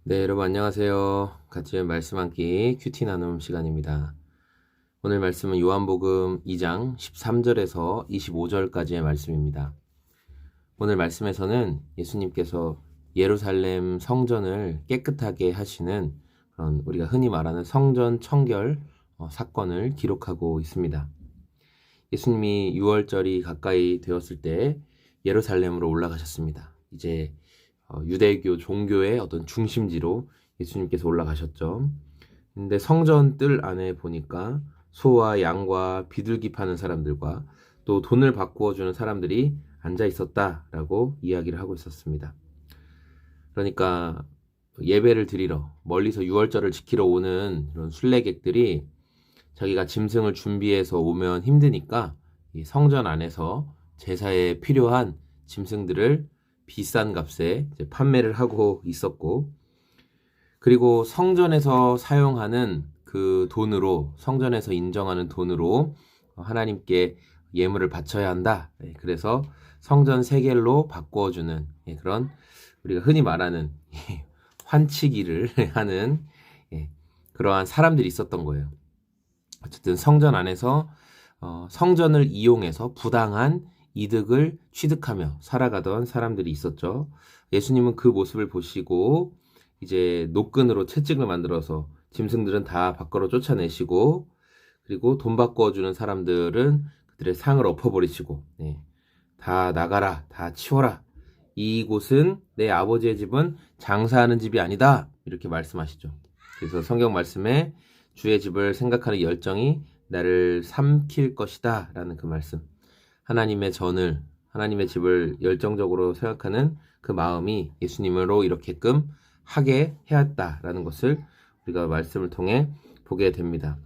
네, 여러분 안녕하세요. 같이 말씀 함기 큐티 나눔 시간입니다. 오늘 말씀은 요한복음 2장 13절에서 25절까지의 말씀입니다. 오늘 말씀에서는 예수님께서 예루살렘 성전을 깨끗하게 하시는 그런 우리가 흔히 말하는 성전 청결 사건을 기록하고 있습니다. 예수님이 6월절이 가까이 되었을 때 예루살렘으로 올라가셨습니다. 이제 유대교 종교의 어떤 중심지로 예수님께서 올라가셨죠. 근데 성전 뜰 안에 보니까 소와 양과 비둘기 파는 사람들과 또 돈을 바꾸어 주는 사람들이 앉아 있었다라고 이야기를 하고 있었습니다. 그러니까 예배를 드리러 멀리서 유월절을 지키러 오는 이런 순례객들이 자기가 짐승을 준비해서 오면 힘드니까 이 성전 안에서 제사에 필요한 짐승들을 비싼 값에 이제 판매를 하고 있었고, 그리고 성전에서 사용하는 그 돈으로, 성전에서 인정하는 돈으로 하나님께 예물을 바쳐야 한다. 그래서 성전 세겔로 바꾸어주는 그런 우리가 흔히 말하는 환치기를 하는 그러한 사람들이 있었던 거예요. 어쨌든 성전 안에서 성전을 이용해서 부당한 이득을 취득하며 살아가던 사람들이 있었죠. 예수님은 그 모습을 보시고 이제 노끈으로 채찍을 만들어서 짐승들은 다 밖으로 쫓아내시고, 그리고 돈 바꿔주는 사람들은 그들의 상을 엎어버리시고, 다 나가라, 다 치워라. 이곳은 내 아버지의 집은 장사하는 집이 아니다. 이렇게 말씀하시죠. 그래서 성경 말씀에 주의 집을 생각하는 열정이 나를 삼킬 것이다 라는 그 말씀, 하나님의 집을 열정적으로 생각하는 그 마음이 예수님으로 이렇게끔 하게 해왔다라는 것을 우리가 말씀을 통해 보게 됩니다.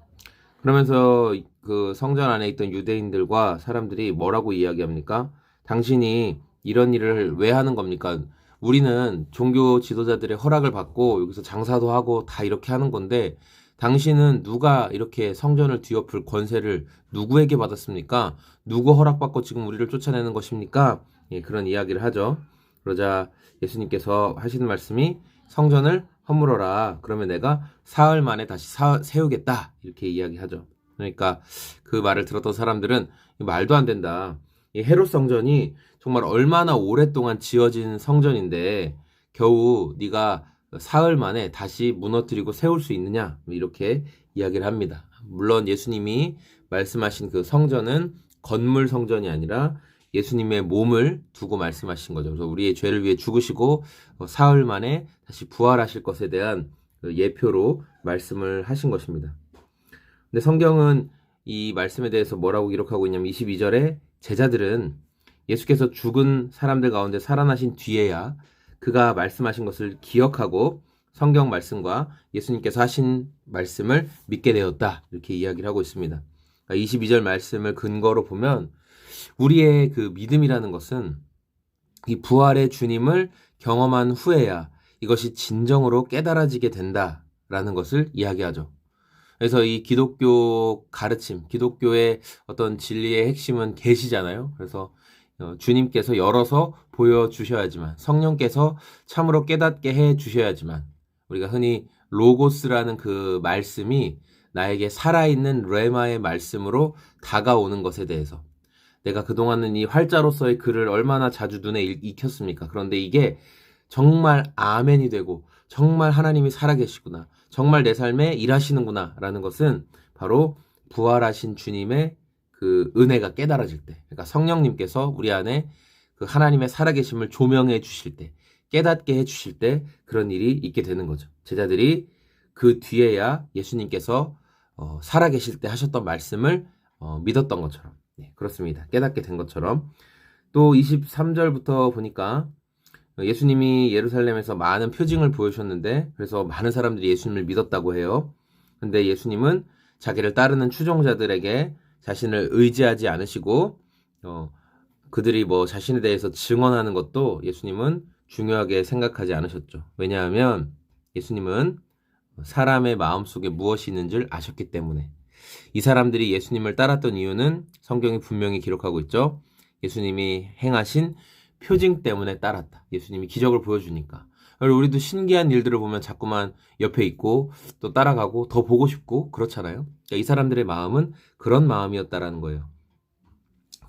그러면서 그 성전 안에 있던 유대인들과 사람들이 뭐라고 이야기합니까? 당신이 이런 일을 왜 하는 겁니까? 우리는 종교 지도자들의 허락을 받고 여기서 장사도 하고 다 이렇게 하는 건데, 당신은 누가 이렇게 성전을 뒤엎을 권세를 누구에게 받았습니까? 누구 허락받고 지금 우리를 쫓아내는 것입니까? 그런 이야기를 하죠. 그러자 예수님께서 하시는 말씀이 성전을 허물어라. 그러면 내가 사흘 만에 다시 세우겠다. 이렇게 이야기하죠. 그러니까 그 말을 들었던 사람들은 말도 안 된다. 이 헤롯 성전이 정말 얼마나 오랫동안 지어진 성전인데 겨우 네가 사흘 만에 다시 무너뜨리고 세울 수 있느냐, 이렇게 이야기를 합니다. 물론 예수님이 말씀하신 그 성전은 건물 성전이 아니라 예수님의 몸을 두고 말씀하신 거죠. 그래서 우리의 죄를 위해 죽으시고 사흘 만에 다시 부활하실 것에 대한 예표로 말씀을 하신 것입니다. 근데 성경은 이 말씀에 대해서 뭐라고 기록하고 있냐면 22절에 제자들은 예수께서 죽은 사람들 가운데 살아나신 뒤에야 그가 말씀하신 것을 기억하고 성경 말씀과 예수님께서 하신 말씀을 믿게 되었다, 이렇게 이야기를 하고 있습니다. 그러니까 22절 말씀을 근거로 보면 우리의 그 믿음이라는 것은 이 부활의 주님을 경험한 후에야 이것이 진정으로 깨달아지게 된다라는 것을 이야기하죠. 그래서 이 기독교 가르침, 기독교의 어떤 진리의 핵심은 계시잖아요. 그래서 주님께서 열어서 보여주셔야지만, 성령께서 참으로 깨닫게 해주셔야지만, 우리가 흔히 로고스라는 그 말씀이 나에게 살아있는 레마의 말씀으로 다가오는 것에 대해서, 내가 그동안은 이 활자로서의 글을 얼마나 자주 눈에 익혔습니까? 그런데 이게 정말 아멘이 되고 정말 하나님이 살아계시구나, 정말 내 삶에 일하시는구나 라는 것은 바로 부활하신 주님의 그 은혜가 깨달아질 때, 그러니까 성령님께서 우리 안에 그 하나님의 살아계심을 조명해 주실 때, 깨닫게 해 주실 때 그런 일이 있게 되는 거죠. 제자들이 그 뒤에야 예수님께서 살아계실 때 하셨던 말씀을 믿었던 것처럼, 그렇습니다. 깨닫게 된 것처럼. 또 23절부터 보니까 예수님이 예루살렘에서 많은 표징을 보여주셨는데, 그래서 많은 사람들이 예수님을 믿었다고 해요. 근데 예수님은 자기를 따르는 추종자들에게 자신을 의지하지 않으시고 그들이 뭐 자신에 대해서 증언하는 것도 예수님은 중요하게 생각하지 않으셨죠. 왜냐하면 예수님은 사람의 마음속에 무엇이 있는 줄 아셨기 때문에. 이 사람들이 예수님을 따랐던 이유는 성경이 분명히 기록하고 있죠. 예수님이 행하신 표징 때문에 따랐다. 예수님이 기적을 보여주니까. 우리도 신기한 일들을 보면 자꾸만 옆에 있고 또 따라가고 더 보고 싶고 그렇잖아요. 그러니까 이 사람들의 마음은 그런 마음이었다라는 거예요.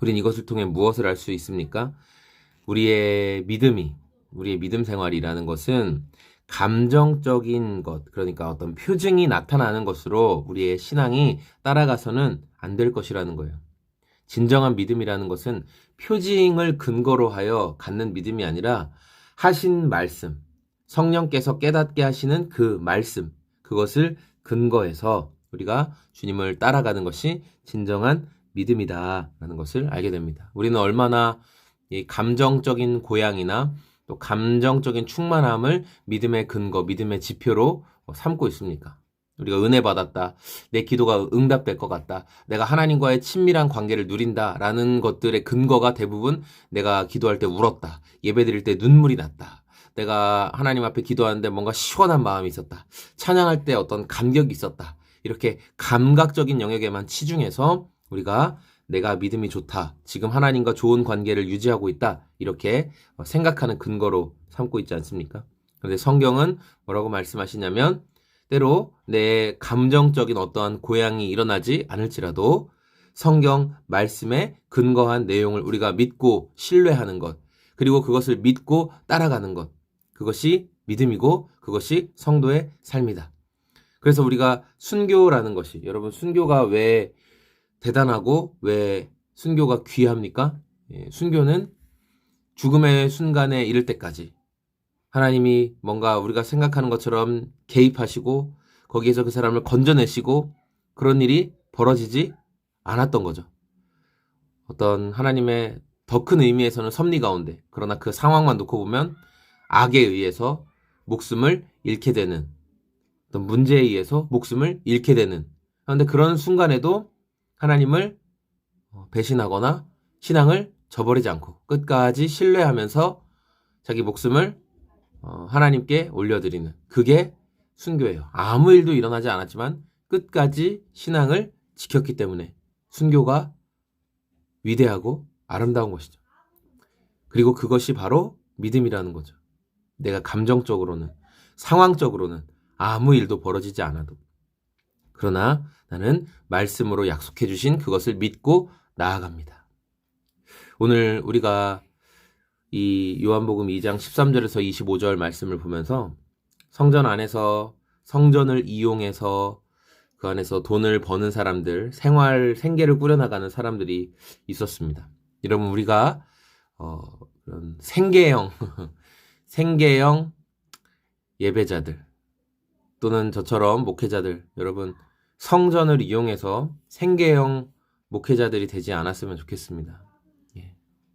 우린 이것을 통해 무엇을 알 수 있습니까? 우리의 믿음 생활이라는 것은 감정적인 것, 그러니까 어떤 표징이 나타나는 것으로 우리의 신앙이 따라가서는 안 될 것이라는 거예요. 진정한 믿음이라는 것은 표징을 근거로 하여 갖는 믿음이 아니라 하신 말씀, 성령께서 깨닫게 하시는 그 말씀, 그것을 근거해서 우리가 주님을 따라가는 것이 진정한 믿음이다라는 것을 알게 됩니다. 우리는 얼마나 이 감정적인 고향이나 또 감정적인 충만함을 믿음의 근거, 믿음의 지표로 삼고 있습니까? 우리가 은혜 받았다. 내 기도가 응답될 것 같다. 내가 하나님과의 친밀한 관계를 누린다라는 것들의 근거가 대부분 내가 기도할 때 울었다. 예배드릴 때 눈물이 났다. 내가 하나님 앞에 기도하는데 뭔가 시원한 마음이 있었다. 찬양할 때 어떤 감격이 있었다. 이렇게 감각적인 영역에만 치중해서 우리가 내가 믿음이 좋다. 지금 하나님과 좋은 관계를 유지하고 있다. 이렇게 생각하는 근거로 삼고 있지 않습니까? 그런데 성경은 뭐라고 말씀하시냐면 때로 내 감정적인 어떠한 고향이 일어나지 않을지라도 성경 말씀에 근거한 내용을 우리가 믿고 신뢰하는 것, 그리고 그것을 믿고 따라가는 것, 그것이 믿음이고 그것이 성도의 삶이다. 그래서 우리가 순교라는 것이, 여러분 순교가 왜 대단하고 왜 순교가 귀합니까? 순교는 죽음의 순간에 이를 때까지 하나님이 뭔가 우리가 생각하는 것처럼 개입하시고 거기에서 그 사람을 건져내시고 그런 일이 벌어지지 않았던 거죠. 어떤 하나님의 더 큰 의미에서는 섭리 가운데, 그러나 그 상황만 놓고 보면 악에 의해서 목숨을 잃게 되는, 어떤 문제에 의해서 목숨을 잃게 되는, 그런데 그런 순간에도 하나님을 배신하거나 신앙을 저버리지 않고 끝까지 신뢰하면서 자기 목숨을 하나님께 올려드리는, 그게 순교예요. 아무 일도 일어나지 않았지만 끝까지 신앙을 지켰기 때문에 순교가 위대하고 아름다운 것이죠. 그리고 그것이 바로 믿음이라는 거죠. 내가 감정적으로는, 상황적으로는 아무 일도 벌어지지 않아도, 그러나 나는 말씀으로 약속해 주신 그것을 믿고 나아갑니다. 오늘 우리가 이 요한복음 2장 13절에서 25절 말씀을 보면서 성전 안에서, 성전을 이용해서 그 안에서 돈을 버는 사람들, 생계를 꾸려나가는 사람들이 있었습니다. 여러분, 우리가 그런 생계형 예배자들 또는 저처럼 목회자들, 여러분 성전을 이용해서 생계형 목회자들이 되지 않았으면 좋겠습니다.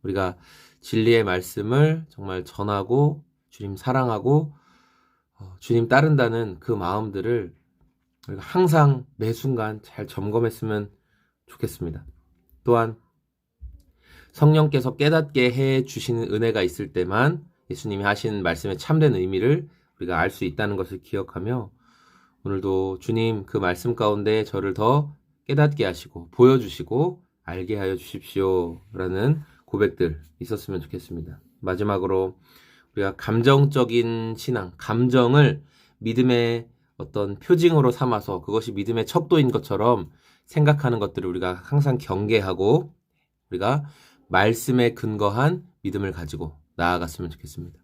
우리가 진리의 말씀을 정말 전하고 주님 사랑하고 주님 따른다는 그 마음들을 우리가 항상 매 순간 잘 점검했으면 좋겠습니다. 또한 성령께서 깨닫게 해 주시는 은혜가 있을 때만 예수님이 하신 말씀의 참된 의미를 우리가 알 수 있다는 것을 기억하며 오늘도 주님 그 말씀 가운데 저를 더 깨닫게 하시고 보여주시고 알게 하여 주십시오 라는 고백들 있었으면 좋겠습니다. 마지막으로 우리가 감정적인 신앙, 감정을 믿음의 어떤 표징으로 삼아서 그것이 믿음의 척도인 것처럼 생각하는 것들을 우리가 항상 경계하고 우리가 말씀에 근거한 믿음을 가지고 나아갔으면 좋겠습니다.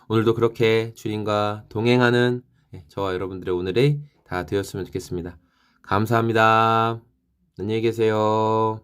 오늘도 그렇게 주님과 동행하는 저와 여러분들의 오늘이 다 되었으면 좋겠습니다. 감사합니다. 안녕히 계세요.